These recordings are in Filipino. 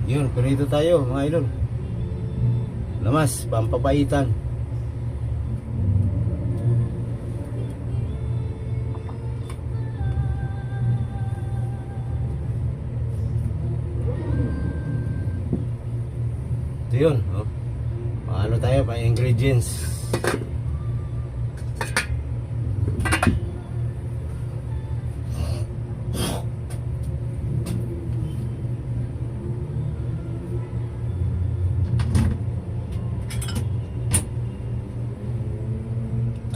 Yun, kurito tayo mga idol. Lamas, pampapaitan. Ito yun, oh. Paano tayo pa ingredients?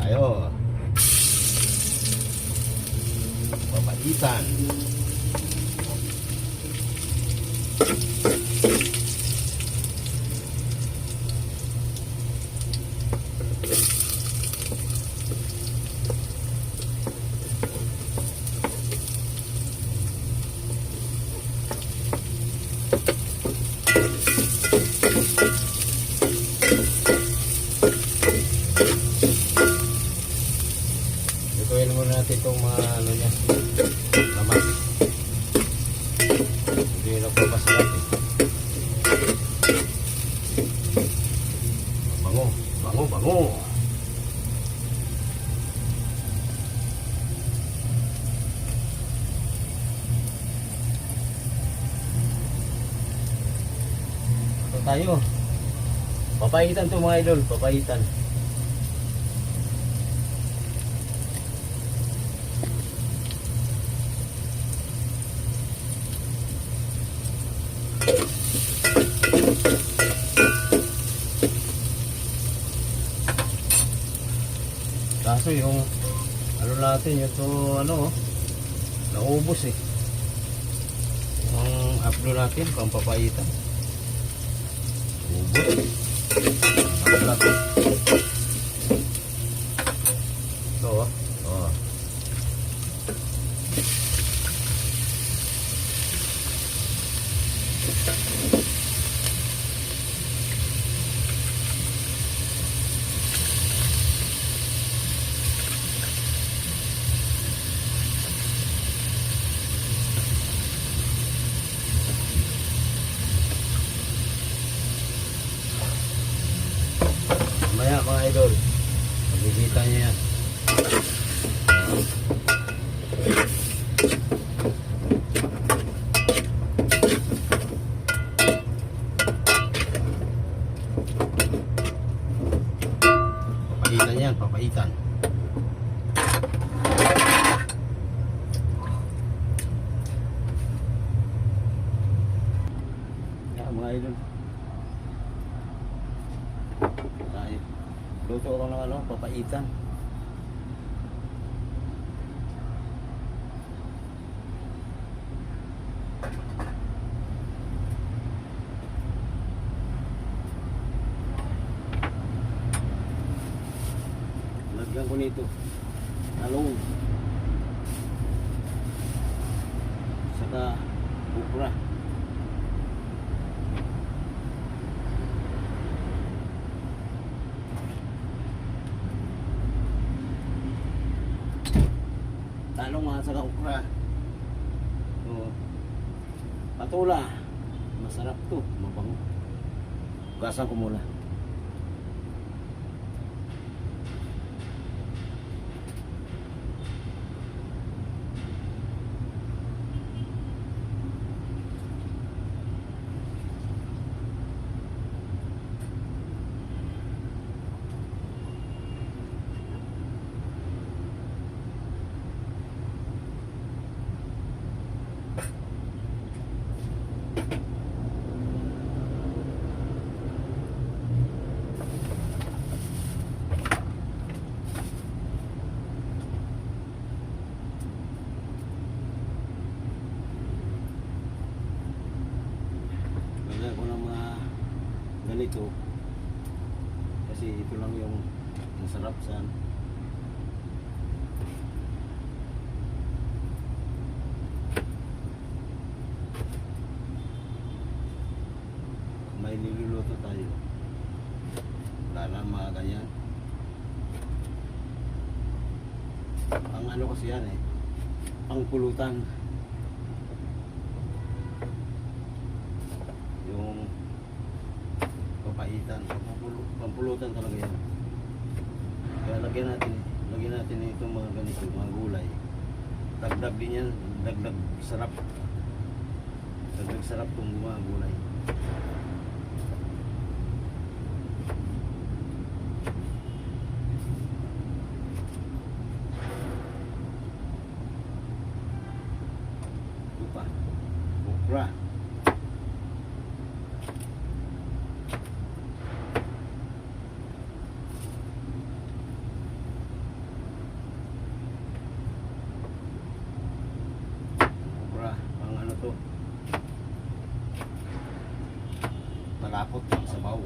Tayo papaitan. Lutuin muna natin itong mga ano niya, lamas. Hindi nagpapasarap eh. Bango, bango, bango. Ito tayo. Papaitan to mga idol, papaitan. Kaso yung ano natin yung to ano naubos eh. Yung upload natin pampapaitan. Ubos. Wala. Ito oh. Oh. Mamaya mga idol, magigita niya yan. Papaitan yan, papaitan. Yan mga idol. Tayo. Luto ko ng ano, papaitan. Lagyan ko nito talong saka okra. Talong mga saka okra. So, patula. Masarap to, mabango. Gasan ko muna. Lagyan ko ng mga ganito kasi ito lang yung masarap sa may niluluto tayo. Wala lang mga ganyan. Ang ano kasi yan eh, pangpulutan. Pahitan. Pampulutan talaga yan. Kaya lagyan natin itong mga ganito, mga gulay. Dagdag din yan, dagdag sarap. Dagdag sarap itong mga gulay. Ito pa, okra. Pang ano to, palapot ng sabaw,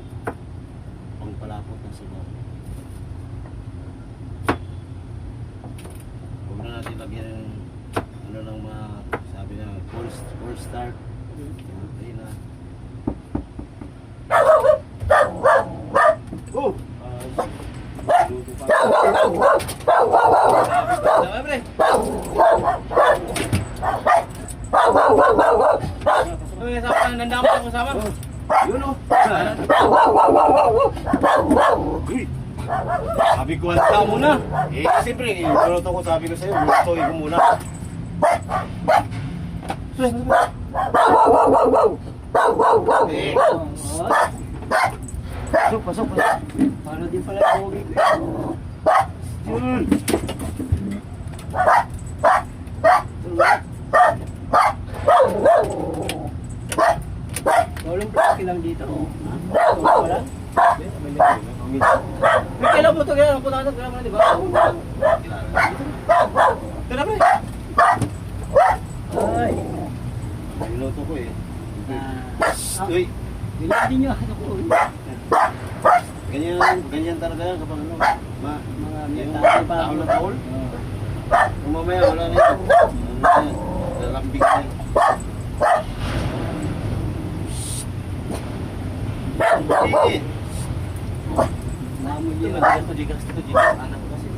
pang palapot ng sabaw. Huwag na natin lagyan ng ano lang mga sabi na corn starch. Okay na. Oh! Luto pa. Dami, pre. Uy, kasama ng dandang mo kasama. Yun o. Uy! Sabi ko, handa mo na. Eh, siyempre, luto ko, sabi ko sa'yo, lutoy ko muna. Eh, Pasok. Paano din pala yung pogi ko? yun. Walang pogi lang dito. Wala? May kailan mo ito kaya? Ang punta ka na, di ba? Tara, pre. Ay. Niluto ko eh. Uy, Bilang din nyo. Ano ko? ganyan talaga yan kapag ano, Mga yung tao pa. taol na taol. Kung mamaya wala na ito, ano na yan, lalambing na yan. Sige. Namoy Hindi yun. matigas to, di gas to, di gas. Anak ko kasi.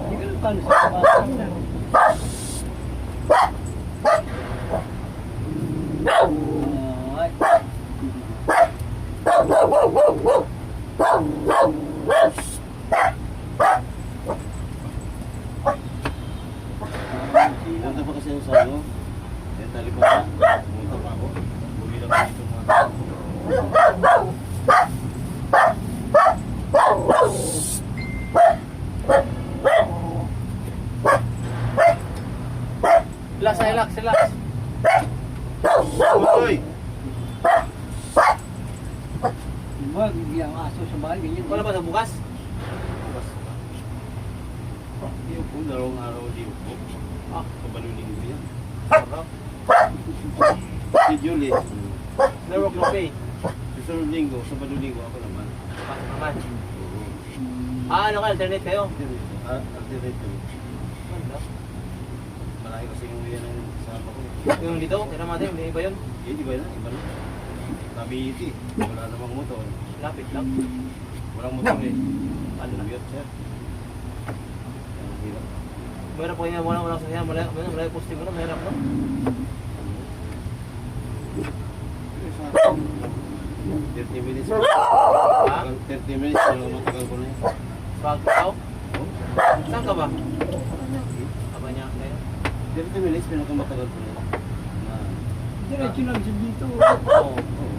Hindi ka lang paano sa kapatid na. Ay. Punta pa kasi yung sa ano, yung talipan na, pumunta pa ako. Buli lang pa dito mga tao. Relax. Uy! Wag, hindi ang aso sa bahay, ganyan. Wala ba sa bukas? Hindi po, dalawang araw di po. Ah. Kabaluling ko yan. Sarap. Si Julie, Network no pay. susunod linggo, sa balulinggo ako naman. Pasok naman. Oo. Ano ka? Alternate kayo? Alternate. Malaki kasi yung yan ang kasama ko. Yung dito? Tira natin, may iba yun. Hindi ba yan? Iba na. Cavite. Wala namang motor. Lapit lang. Walang motor eh. Ano na? Biyot siya. Ang hirap. Mayroon po kayo walang sasaya. Malay posting mo na. Mayroon no? 30 minutes. Ha? 30 minutes. Walang matagal ko na yun. Bago tao? Saan ka ba? Aba niya kayo? 30 minutes. Pinakamatagal ko na yun. Diretso lang siya dito. Oo.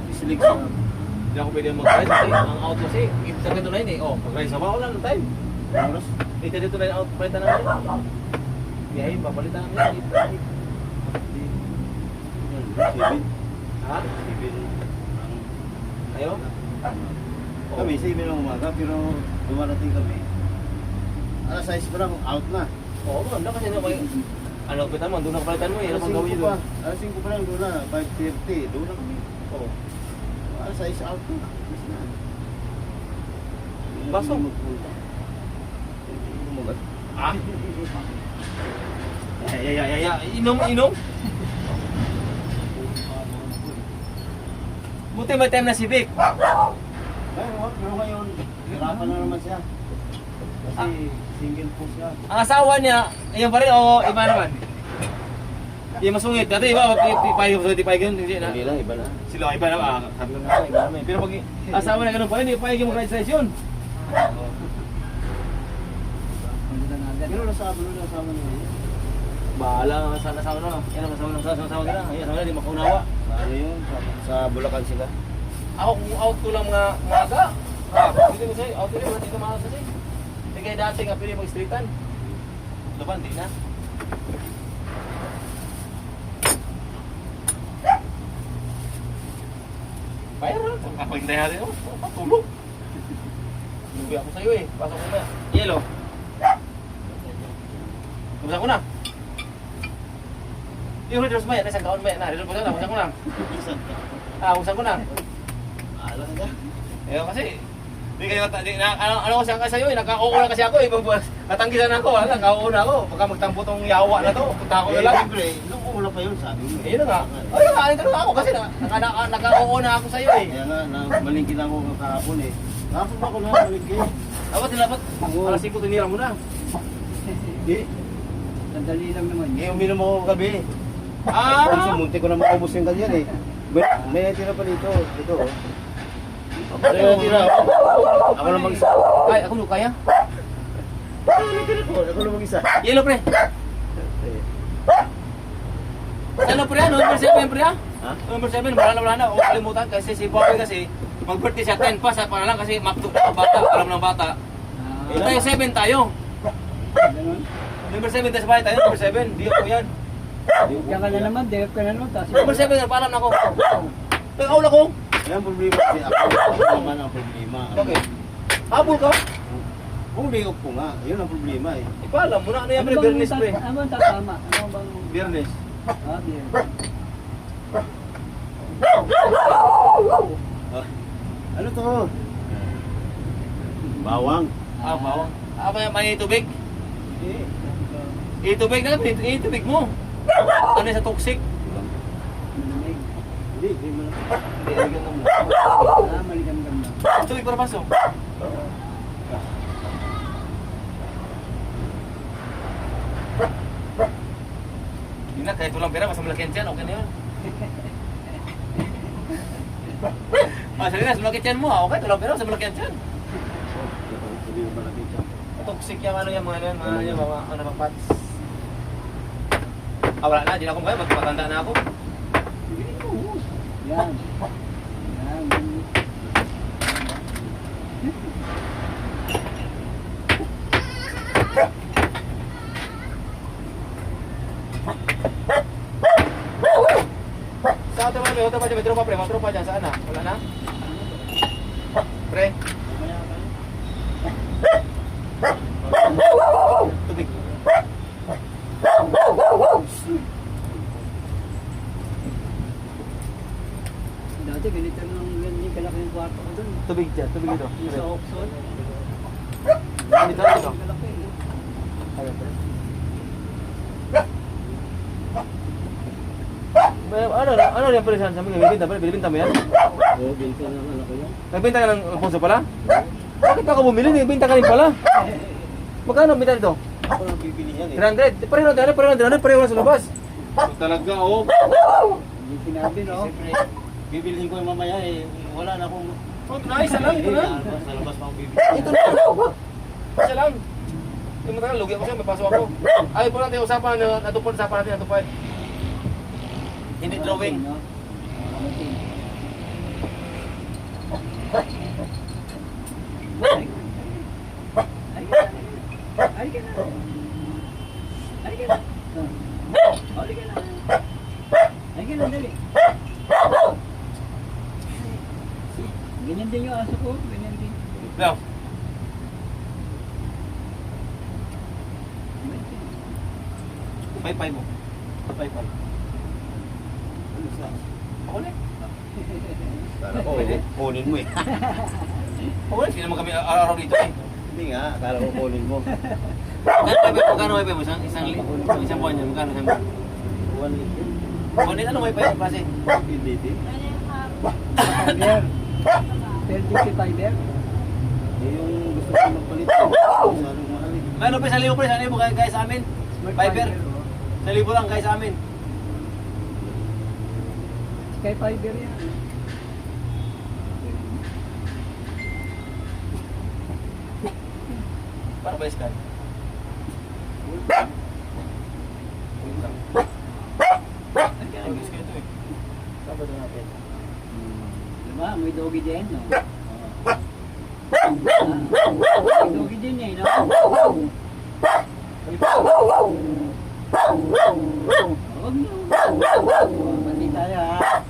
Islig siya. Hindi ako pwede mag-ride kasi ang out kasi. Sa ganito na yun eh. Oh, mag-ride sa bako lang ng time. Oras? Ito dito na yung out. Palitan namin. Biyahe, papalitan namin. Sibin. Ha? Sibin. Kayo? Kami, 7 ng umaga, pero dumarating kami. Alas 6 pa lang, out na. Oo, maganda kasi na may... Ano, kita mo, doon ang palitan mo eh. Ano Alas pang 5 gawin pa. doon? Alas 5 pa lang, doon na. 5:30, doon na kami. Oo. Alas 6 out na. Alas na. Baso? Hindi magpunta. Hindi umagat. Ah? Inom. Buti may time na si Vic. Pero ngayon, hirapan na naman siya. Kasi single po siya. Ang asawa niya, ayan pa rin o iba naman? Yung masungit. Dati iba, tipay yun. Hindi lang, iba na. Sila iba na. Sabi ko na, iba naman. Pero pag asawa na ganun pa, hindi pa yung mag-rice yun. Pero nasama niya. Bahala nga sa asawa na. Yan ang asawa nila. Ay, asawa nila, di makaunawa. Ano yun? Sa Bulacan sila. Ako, kung out ko lang mga aga. Hindi mo sa'yo, out ko lang, hindi ka mahal sa'yo. Hindi kayo dati nga pwede mag-streetan. Laban, di na. Mayroon, kapagintay natin, patulog. Lubi ako sa'yo eh, pasok ko na. Yellow. Buksan ko na. Yung readers ba yan? Isang taon ba yan? Readers ko na, buksan ko na. Buksan ko na. Alam ka? Eh kasi, di kayo, ano kasi ang sa'yo eh, naka-oo na kasi ako eh. Natanggisan ako, naka-oo na ako. Pagka magtampo tong yawa na to, punta ako na lang. Siyempre, nung una pa yun, sabi mo. Ayun na nga. Ayun nga, ito na ako kasi naka-oo na ako sa'yo eh. Kaya nga, malingkin ako kahapon eh. Kahapon ba ako na malingkin? Dapat, alas 5 tinira mo na. Hindi. Sandali lang naman. Eh, uminom ako gabi. Kasi munti ko na maubos yung ganyan eh. May tira pa dito. Ito oh. May tira ako. Ako na mag-isa. Ay, ako kaya? Ako na mag-isa. Yellow pre. Ano pre, number 7 pre ha? Ha? Number 7, wala na. Huwag kalimutan kasi si Bobby kasi mag-birthday siya 10 pa sa panalang kasi maktuk na bata, alam ng bata. Eh, tayo 7 tayo. Ganun. Number 7 tayo sa bahay tayo, number 7. Di ako yan. Diyan ka na naman, diyan ka na naman. Tapos Number 7, paalam na ako. Nag-aula ko. Kaya ang problema kasi ako naman ang problema. Bakit? Habol ka? Kung liok ko nga, yun ang problema eh. Ipaalam mo na ano yan pre, Bernes pre. Ano bang tatama? Ano bang... Bernes. Beer. Ah, ano to? Bawang. Bawang. May tubig? Eh, Tubig na, tubig mo. Ano sa toxic? Malamig. hindi mo na. Hindi, alagyan mo. Maligam-gam lang. Tubig para pasok. Hindi na, kahit walang pera, mas malakihan tiyan, okay na yun. Salinas, malaki tiyan mo, okay, walang pera, mas malakihan tiyan. Hindi mo malaki siya. Toxic yung ano yan, mga ano bang pats. Wala na, di na ako kaya, magpatanda na ako. Yan. Yan. Sa hotel pa dyan, may tropa pre, mga tropa dyan, saan na? Wala na? Pre? Tubig. Dati ganito lang ganyan kalaki yung kwarto ko doon. Tubig dyan, tubig ito. Yung sa Oxford. Dito, dito. Kalaki. Ano yung palisan sa mga bibinta mo yan? Oo, binta na ano ko yan. Nagbenta ka ng Alfonso pala? Bakit ako bumili? Nagbenta ka rin pala. Magkano benta nito? Ako lang bibili yan eh. 300. Pareho na sa labas. Talaga, oo. Hindi sinabi, no? Siyempre, bibilihin ko yung mamaya eh. Wala na akong... Isa lang, ito na. Sa labas pa ako bibili. Ito na. Isa lang. Yung matagal, lugi ako siya, may pasok ako. Ay, po natin usapan, natupad natin, natupad. Hindi drawing. No? Ay ka na. Ay ka na. Ay ka na. Ay ka na, dali. Ganyan din yung aso ko. Ganyan din. Now, pay mo. Pay. Ano sa? Ako na. Kala ko, kunin mo eh. Ako na, hindi naman kami araw-araw dito eh. Hindi nga, akala ko kunin mo. Magkano wifi mo? Isang buwan yan, magkano isang buwan? 1 liter. Bonit, ano wifi yan kasi? PDT. Fiber. 30 fiber. Eh, yung gusto ko magpalit. Masyadong mahal eh. Ano pa, 1,000 pre, 1,000 guys sa amin. Fiber. oh. 1,000 lang guys sa amin. Sky Fiber yan. Para ba Sky? Wait lang. Ang gusto ko ito eh. Sabado natin. Diba? May doggy din, no? May doggy din eh, no? Huwag niyo. Pati tayo, ha? Pati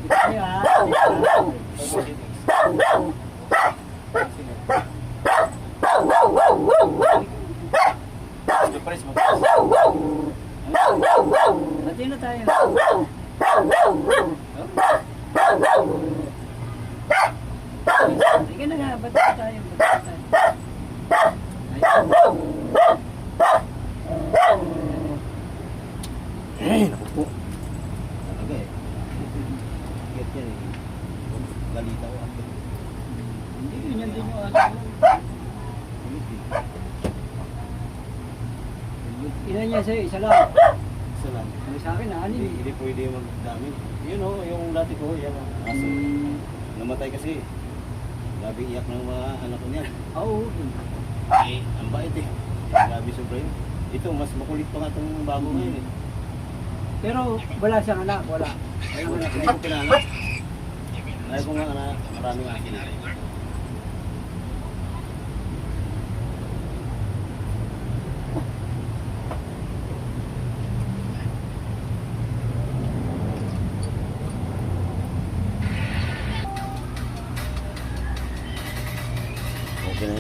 tayo, ha? Surprise mo. Pati na tayo. Sige na nga, pati na tayo. Pati na tayo. Eh, naku po. Talaga eh. Get yan eh. Galita ko ako. Hindi, yun din yung aso. Ilan niya sa'yo? Isa lang. Isa lang. Ang sa akin, Hindi, anin. hindi pwede magdami. Yun o, yung dati ko, yan o. Aso. Namatay kasi. Labing iyak ng mga anak ko niyan. Oo. Eh, ang bait eh. Grabe sobra yun. Ito, mas makulit pa nga itong bago ngayon eh. Pero wala siyang anak, wala. Ayaw ko na, ayaw ko pinangat. Ayaw ko nga na maraming akin.